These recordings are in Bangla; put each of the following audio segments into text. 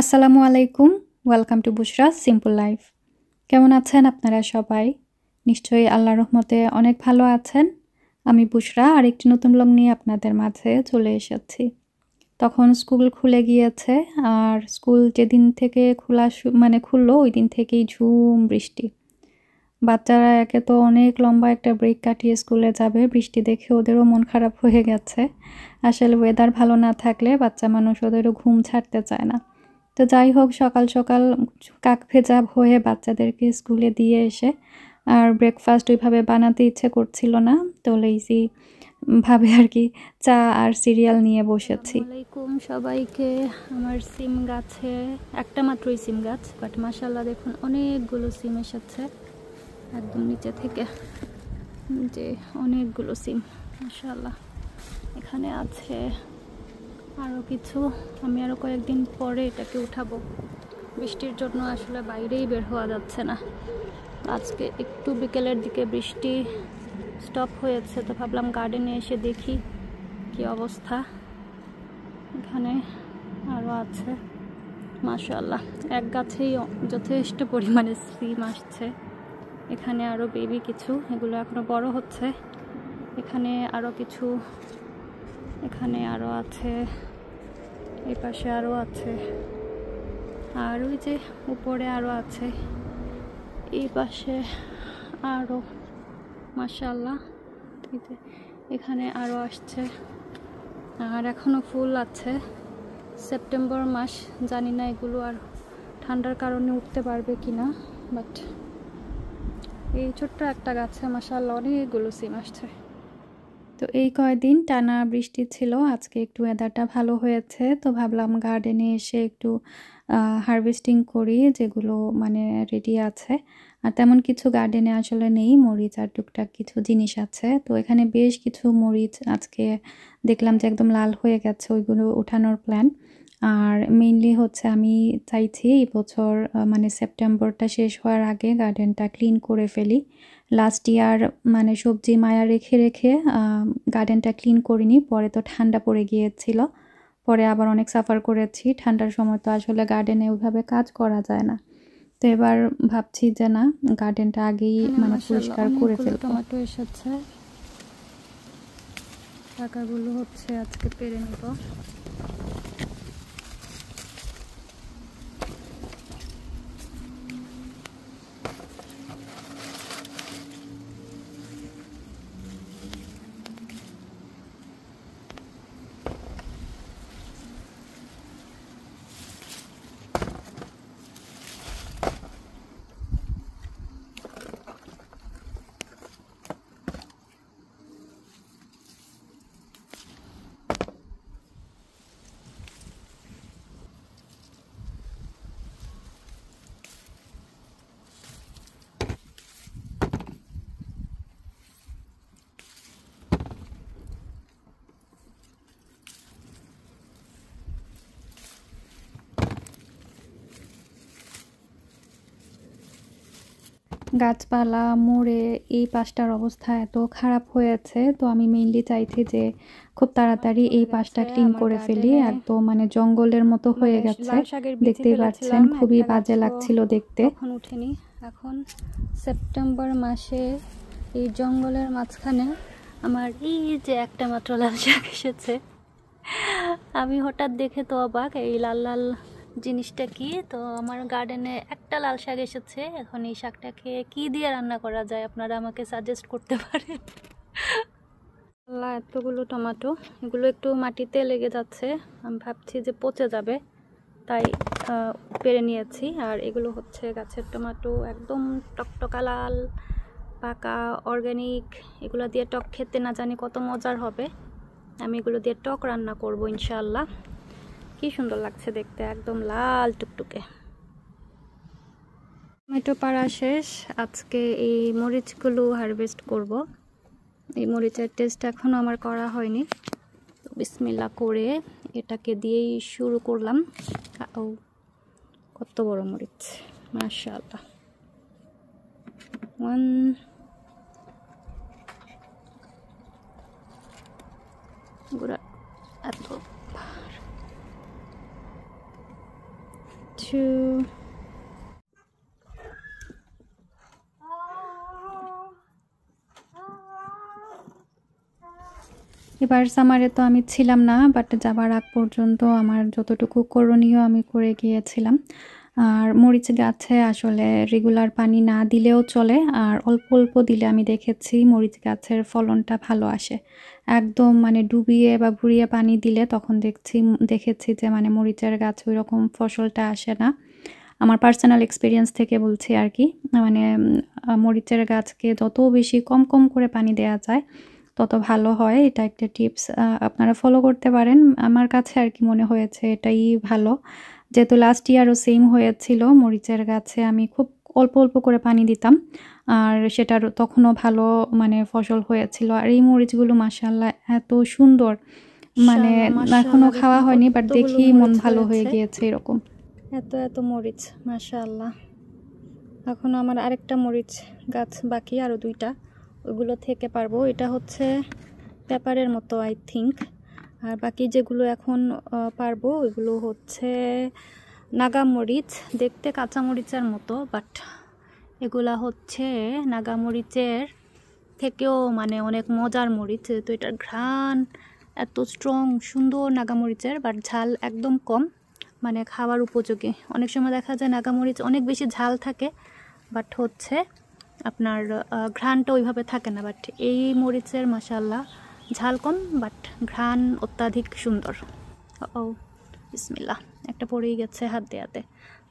আসসালামু আলাইকুম, ওয়েলকাম টু বুশরাস সিম্পল লাইফ। কেমন আছেন আপনারা সবাই? নিশ্চয়ই আল্লাহর রহমতে অনেক ভালো আছেন। আমি বুশরা আর একটি নতুন ব্লগ নিয়ে আপনাদের মাঝে চলে এসেছি। তখন স্কুল খুলে গিয়েছে, আর স্কুল যেদিন থেকে খুললো ওই দিন থেকেই ঝুম বৃষ্টি। বাচ্চারা একে তো অনেক লম্বা একটা ব্রেক কাটিয়ে স্কুলে যাবে, বৃষ্টি দেখে ওদেরও মন খারাপ হয়ে গেছে। আসলে ওয়েদার ভালো না থাকলে বাচ্চা মানুষ ওদেরও ঘুম ছাড়তে চায় না। তো যাই হোক, সকাল সকাল কাক ভেজা হয়ে বাচ্চাদেরকে স্কুলে দিয়ে এসে আর ব্রেকফাস্ট ওইভাবে বানাতে ইচ্ছে করছিল না, তো লেজি ভাবে আর কি চা আর সিরিয়াল নিয়ে বসেছি। আসসালামাইকুম সবাইকে। আমার সিম গাছে একটা মাত্রই সিম গাছ, বাট মাশাআল্লাহ দেখুন অনেকগুলো সিম এসেছে একদম নিচে থেকে, যে অনেকগুলো সিম মাশাআল্লাহ। এখানে আছে আরও কিছু, আমি আরও কয়েকদিন পরে এটাকে উঠাবো। বৃষ্টির জন্য আসলে বাইরেই বের হওয়া যাচ্ছে না। আজকে একটু বিকেলের দিকে বৃষ্টি স্টপ হয়েছে, তো ভাবলাম গার্ডেনে এসে দেখি কি অবস্থা। এখানে আরও আছে মাশাআল্লাহ, এক গাছেই যথেষ্ট পরিমাণে সিম আসছে। এখানে আরও বেবি কিছু, এগুলো এখনো বড় হচ্ছে। এখানে আরও কিছু, এখানে আরও আছে, এই পাশে আরও আছে, আর ওই যে উপরে আরও আছে, এই পাশে আরও মাশাআল্লাহ। এখানে আরও আসছে, আর এখনো ফুল আছে। সেপ্টেম্বর মাস, জানি না এগুলো আর ঠান্ডার কারণে উঠতে পারবে কিনা, বাট এই ছোট্ট একটা গাছে মাশাআল্লাহ অনেকগুলো সিম আসছে। তো এই কয়েকদিন টানা বৃষ্টি ছিল, আজকে একটু ওয়েদারটা ভালো হয়েছে, তো ভাবলাম গার্ডেনে এসে একটু হারভেস্টিং করি যেগুলো মানে রেডি আছে। আর তেমন কিছু গার্ডেনে আসলে নেই, মরিচ আর টুকটাক কিছু জিনিস আছে। তো এখানে বেশ কিছু মরিচ আজকে দেখলাম যে একদম লাল হয়ে গেছে, ওইগুলো উঠানোর প্ল্যান। আর মেইনলি হচ্ছে আমি চাইছি এই বছর মানে সেপ্টেম্বরটা শেষ হওয়ার আগে গার্ডেনটা ক্লিন করে ফেলি। লাস্ট ইয়ার মানে সবজি মায়া রেখে রেখে গার্ডেনটা ক্লিন করিনি, পরে তো ঠান্ডা পড়ে গিয়েছিল, পরে আবার অনেক সাফার করেছি। ঠান্ডার সময় তো আসলে গার্ডেনে ওইভাবে কাজ করা যায় না, তো এবার ভাবছি যে না, গার্ডেনটা আগেই মানে পরিষ্কার করে ফেলবো। টমেটো এসেছে, টাকাগুলো হচ্ছে আজকে পেরে নেব। গাছপালা মরে এই পাশটার অবস্থা এত খারাপ হয়েছে, তো আমি মেইনলি চাইছি যে খুব তাড়াতাড়ি এই পাশটা ক্লিন করে ফেলি। একদম মানে জঙ্গলের মতো হয়ে গেছে, দেখতেই পাচ্ছেন, খুবই বাজে লাগছিল দেখতে। এখন উঠেনি, এখন সেপ্টেম্বর মাসে এই জঙ্গলের মাঝখানে আমার এই যে একটা মাত্র লাল শাক এসেছে। আমি হঠাৎ দেখে তো অবাক, এই লাল লাল জিনিসটা কি। তো আমার গার্ডেনে একটা লাল শাক এসেছে, এখন এই শাকটাকে কি দিয়ে রান্না করা যায় আপনারা আমাকে সাজেস্ট করতে পারেন। আল্লাহ, এতগুলো টমেটো, এগুলো একটু মাটিতে লেগে যাচ্ছে, আমি ভাবছি যে পচে যাবে, তাই পেরে নিয়েছি। আর এগুলো হচ্ছে গাছের টমেটো, একদম টকটকা লাল, পাকা অর্গানিক। এগুলো দিয়ে টক খেতে না জানি কত মজার হবে। আমি এগুলো দিয়ে টক রান্না করব ইনশাআল্লাহ। কি সুন্দর লাগছে দেখতে, একদম লাল টুকটুকে। টমেটো পাড়া শেষ। আজকে এই মরিচগুলো হারভেস্ট করব। এই মরিচের টেস্ট এখনো আমার করা হয়নি, তো বিসমিল্লাহ করে এটাকে দিয়েই শুরু করলাম। ও কত বড় মরিচ, মাশাআল্লাহ। ওয়ান, গুড়া এত, টু, এবার সামারে তো আমি ছিলাম না, বাট যাবার আগ পর্যন্ত আমার যতটুকু করণীয় আমি করে গিয়েছিলাম। আর মরিচ গাছে আসলে রেগুলার পানি না দিলেও চলে, আর অল্প অল্প দিলে আমি দেখেছি মরিচ গাছের ফলনটা ভালো আসে। একদম মানে ডুবিয়ে বা ভুড়িয়ে পানি দিলে তখন দেখেছি যে মানে মরিচের গাছ ওই রকম ফসলটা আসে না। আমার পার্সোনাল এক্সপিরিয়েন্স থেকে বলছি আর কি। মানে মরিচের গাছকে যত বেশি কম কম করে পানি দেওয়া যায় তত ভালো হয়। এটা একটা টিপস আপনারা ফলো করতে পারেন। আমার কাছে আর কি মনে হয়েছে এটাই ভালো, যেহেতু লাস্ট ইয়ারও সেম হয়েছিল। মরিচের গাছে আমি খুব অল্প অল্প করে পানি দিতাম, আর সেটার তখনও ভালো মানে ফসল হয়েছিল। আর এই মরিচগুলো মাশাআল্লাহ এত সুন্দর, মানে এখনো খাওয়া হয়নি, বাট দেখি মন ভালো হয়ে গিয়েছে এরকম। এত এত মরিচ, মাশাআল্লাহ। এখন আমার আরেকটা মরিচ গাছ বাকি, আরও দুইটা, ওইগুলো থেকে পারবো। এটা হচ্ছে পেপারের মতো আই থিঙ্ক। আর বাকি যেগুলো এখন পারবো ওইগুলো হচ্ছে নাগামরিচ, দেখতে কাঁচামরিচের মতো, বাট এগুলা হচ্ছে নাগামরিচের থেকেও মানে অনেক মজার মরিচ। তো এটার ঘ্রাণ এত স্ট্রং, সুন্দর নাগামরিচের, বাট ঝাল একদম কম, মানে খাওয়ার উপযোগী। অনেক সময় দেখা যায় নাগামরিচ অনেক বেশি ঝাল থাকে, বাট হচ্ছে আপনার ঘ্রাণটা ওইভাবে থাকে না। বাট এই মরিচের মাশাআল্লাহ ঝাল কম, বাট ঘ্রাণ অত্যাধিক সুন্দর। ও বিসমিল্লাহ, একটা পড়েই গেছে হাত দেওয়াতে।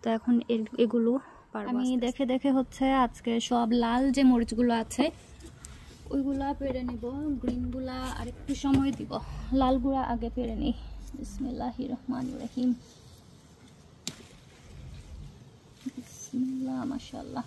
তো এখন এগুলো আমি দেখে দেখে হচ্ছে আজকে সব লাল যে মরিচগুলো আছে ওইগুলা পেরে নিব, গ্রিনগুলা আর একটু সময় দিব। লালগুলা আগে পেরে নিই। বিসমিল্লাহির রহমানির রহিম। বিসমিল্লাহ, মাশাআল্লাহ।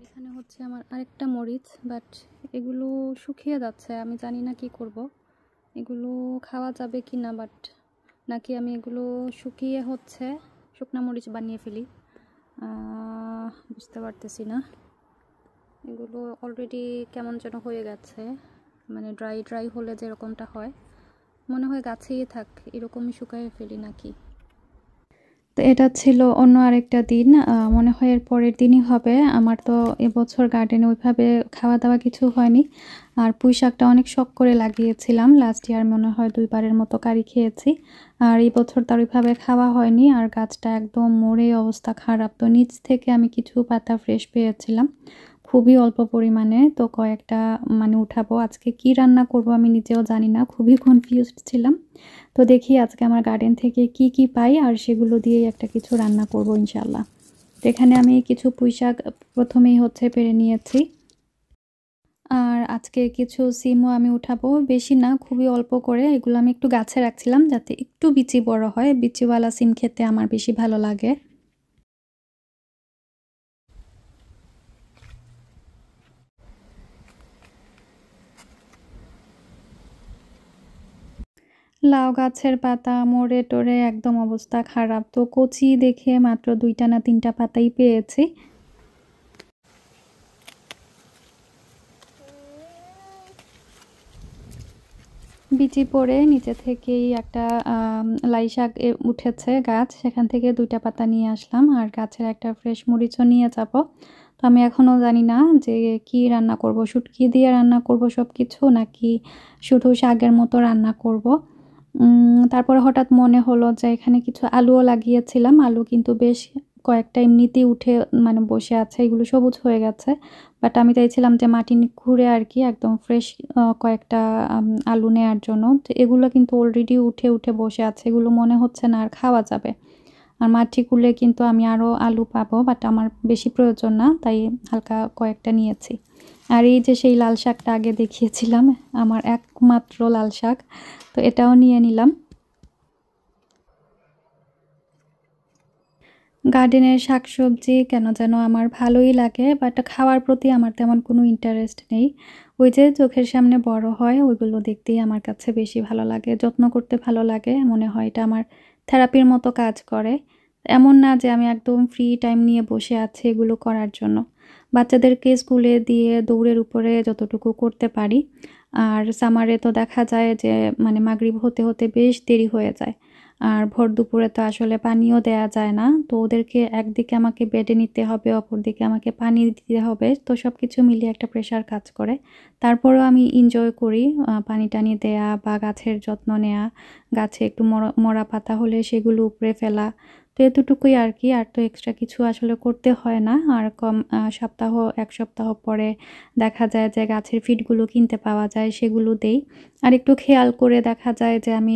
এখানে হচ্ছে আমার আরেকটা মরিচ, বাট এগুলো শুকিয়ে যাচ্ছে। আমি জানি না কি করব, এগুলো খাওয়া যাবে কি না, বাট নাকি আমি এগুলো শুকিয়ে হচ্ছে শুকনা মরিচ বানিয়ে ফেলি, বুঝতে পারতেছি না। এগুলো অলরেডি কেমন যেন হয়ে গেছে, মানে ড্রাই ড্রাই হলে যেরকমটা হয়, মনে হয় গাছেই থাক এরকমই শুকায়ে ফেলি নাকি। তো এটা ছিল অন্য আরেকটা দিন, মনে হয় এর পরের দিনই হবে। আমার তো এবছর গার্ডেনে ওইভাবে খাওয়া দাওয়া কিছু হয়নি। আর পুঁই শাকটা অনেক শখ করে লাগিয়েছিলাম, লাস্ট ইয়ার মনে হয় 2 বারের মতো কারি খেয়েছি। আর এই বছর তার ওইভাবে খাওয়া হয়নি, আর গাছটা একদম মরে অবস্থা খারাপ। তো নিচ থেকে আমি কিছু পাতা ফ্রেশ পেয়েছিলাম, খুবই অল্প পরিমাণে, তো কয়েকটা মানে উঠাবো। আজকে কি রান্না করব আমি নিজেও জানি না, খুবই কনফিউজড ছিলাম। তো দেখি আজকে আমার গার্ডেন থেকে কি কি পাই, আর সেগুলো দিয়েই একটা কিছু রান্না করব ইনশাআল্লাহ। তো এখানে আমি কিছু পুঁইশাক প্রথমেই হচ্ছে পেরে নিয়েছি, আর আজকে কিছু সিমও আমি উঠাবো, বেশি না, খুবই অল্প করে। এগুলো আমি একটু গাছে রাখছিলাম যাতে একটু বিচি বড় হয়। বিচিওয়ালা সিম খেতে আমার বেশি ভালো লাগে। লাউ গাছের পাতা মরে টরে একদম অবস্থা খারাপ, তো কচি দেখে মাত্র 2টা না 3টা পাতাই পেয়েছি। বিচি পড়ে নিচে থেকেই একটা লাই শাক উঠেছে গাছ, সেখান থেকে 2টা পাতা নিয়ে আসলাম, আর গাছের একটা ফ্রেশ মরিচও নিয়ে যাব। তো আমি এখনও জানি না যে কি রান্না করব, শুটকি দিয়ে রান্না করব সব কিছু, নাকি শুধু শাকের মতো রান্না করব। তারপরে হঠাৎ মনে হলো যে এখানে কিছু আলুও লাগিয়েছিলাম, আলু কিন্তু বেশ কয়েকটা এমনিতেই উঠে মানে বসে আছে, এগুলো সবুজ হয়ে গেছে। বাট আমি চাইছিলাম যে মাটি খুঁড়ে আর কি একদম ফ্রেশ কয়েকটা আলু নেয়ার জন্য। তো এগুলো কিন্তু অলরেডি উঠে বসে আছে, এগুলো মনে হচ্ছে না আর খাওয়া যাবে। আর মাটি খুঁড়লে কিন্তু আমি আরও আলু পাবো, বাট আমার বেশি প্রয়োজন না, তাই হালকা কয়েকটা নিয়েছি। আর এই যে সেই লাল শাকটা আগে দেখিয়েছিলাম, আমার একমাত্র লাল শাক, তো এটাও নিয়ে নিলাম। গার্ডেনের শাকসবজি কেন যেন আমার ভালোই লাগে, বাট খাওয়ার প্রতি আমার তেমন কোনো ইন্টারেস্ট নেই। ওই যে চোখের সামনে বড় হয় ওইগুলো দেখতেই আমার কাছে বেশি ভালো লাগে, যত্ন করতে ভালো লাগে, মনে হয় এটা আমার থেরাপির মতো কাজ করে। এমন না যে আমি একদম ফ্রি টাইম নিয়ে বসে আছি এগুলো করার জন্য। বাচ্চাদেরকে স্কুলে দিয়ে দৌড়ের উপরে যতটুকু করতে পারি। আর সামারে তো দেখা যায় যে মানে মাগরিব হতে বেশ দেরি হয়ে যায়। আর ভর দুপুরে তো আসলে পানিও দেয়া যায় না, তো ওদেরকে একদিকে আমাকে বেডে নিতে হবে, অপরদিকে আমাকে পানি দিতে হবে, তো সব কিছু মিলিয়ে একটা প্রেশার কাজ করে। তারপরেও আমি এনজয় করি পানি টানি দেয়া বা গাছের যত্ন নেয়া, গাছে একটু মরা পাতা হলে সেগুলো উপড়ে ফেলা। তো এতটুকুই আর কি, আর তো এক্সট্রা কিছু আসলে করতে হয় না। আর এক সপ্তাহ পরে দেখা যায় যে গাছের ফিডগুলো কিনতে পাওয়া যায়, সেগুলো দেই। আর একটু খেয়াল করে দেখা যায় যে আমি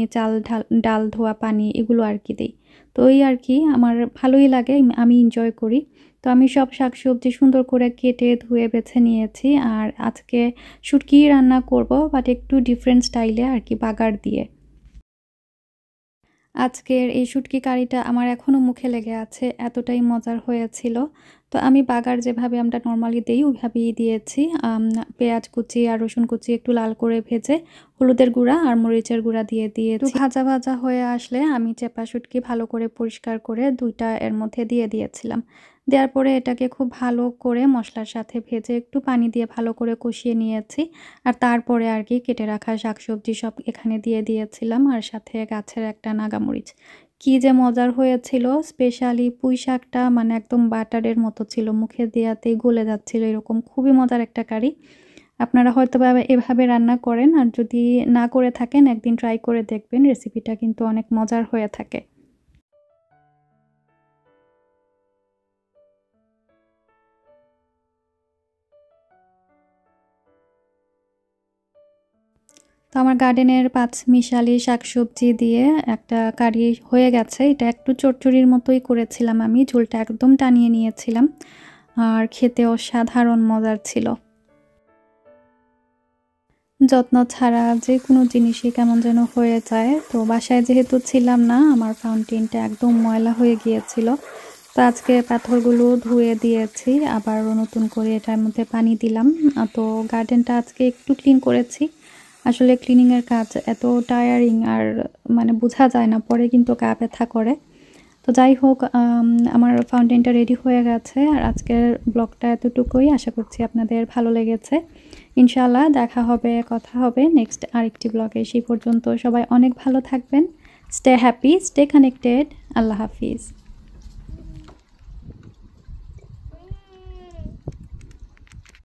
ডাল ধোয়া পানি এগুলো আর কি দেই। তো ওই আর কি আমার ভালোই লাগে, আমি এনজয় করি। তো আমি সব শাকসবজি সুন্দর করে কেটে ধুয়ে বেছে নিয়েছি। আর আজকে শুটকি রান্না করব, বাট একটু ডিফারেন্ট স্টাইলে আর কি, বাগার দিয়ে। আজকের এই শুটকি কারিটা আমার এখনও মুখে লেগে আছে, এতটাই মজার হয়েছিল। তো আমি বাগার যেভাবে আমরা নর্মালি দেই ওইভাবেই দিয়েছি। পেঁয়াজ কুচি আর রসুন কুচি একটু লাল করে ভেজে হলুদের গুঁড়া আর মরিচের গুঁড়া দিয়ে দিয়েছি। ভাজা ভাজা হয়ে আসলে আমি চেপা শুটকি ভালো করে পরিষ্কার করে দুইটা এর মধ্যে দিয়ে দিয়েছিলাম। দেওয়ার পরে এটাকে খুব ভালো করে মশলার সাথে ভেজে একটু পানি দিয়ে ভালো করে কষিয়ে নিয়েছি। আর তারপরে আর কি কেটে রাখা শাকসবজি সব এখানে দিয়ে দিয়েছিলাম, আর সাথে গাছের একটা নাগামরিচ। কি যে মজার হয়েছিল, স্পেশালি পুঁই শাকটা মানে একদম বাটারের মতো ছিল, মুখে দেওয়াতেই গলে যাচ্ছিল, এরকম খুবই মজার একটা কারি। আপনারা হয়তো এভাবে রান্না করেন, আর যদি না করে থাকেন একদিন ট্রাই করে দেখবেন, রেসিপিটা কিন্তু অনেক মজার হয়ে থাকে। তো আমার গার্ডেনের পাঁচমিশালি শাকসবজি দিয়ে একটা কারি হয়ে গেছে। এটা একটু চচ্চড়ির মতোই করেছিলাম আমি, ঝোলটা একদম টানিয়ে নিয়েছিলাম। আর খেতে অসাধারণ মজার ছিল। যত্ন ছাড়া যে কোনো জিনিসই কেমন যেন হয়ে যায়। তো বাসায় যেহেতু ছিলাম না, আমার ফাউন্টেনটা একদম ময়লা হয়ে গিয়েছিল। তো আজকে পাথরগুলো ধুয়ে দিয়েছি, আবারও নতুন করে এটার মধ্যে পানি দিলাম। তো গার্ডেনটা আজকে একটু ক্লিন করেছি। আসলে ক্লিনিংয়ের কাজ এত টায়ারিং, আর মানে বোঝা যায় না, পরে কিন্তু গা ব্যথা করে। তো যাই হোক, আমার ফাউন্টেনটা রেডি হয়ে গেছে। আর আজকের ব্লগটা এতটুকুই, আশা করছি আপনাদের ভালো লেগেছে। ইনশাআল্লাহ দেখা হবে, কথা হবে নেক্সট আরেকটি ব্লগে। সেই পর্যন্ত সবাই অনেক ভালো থাকবেন। Stay happy, stay connected. আল্লাহ হাফিজ।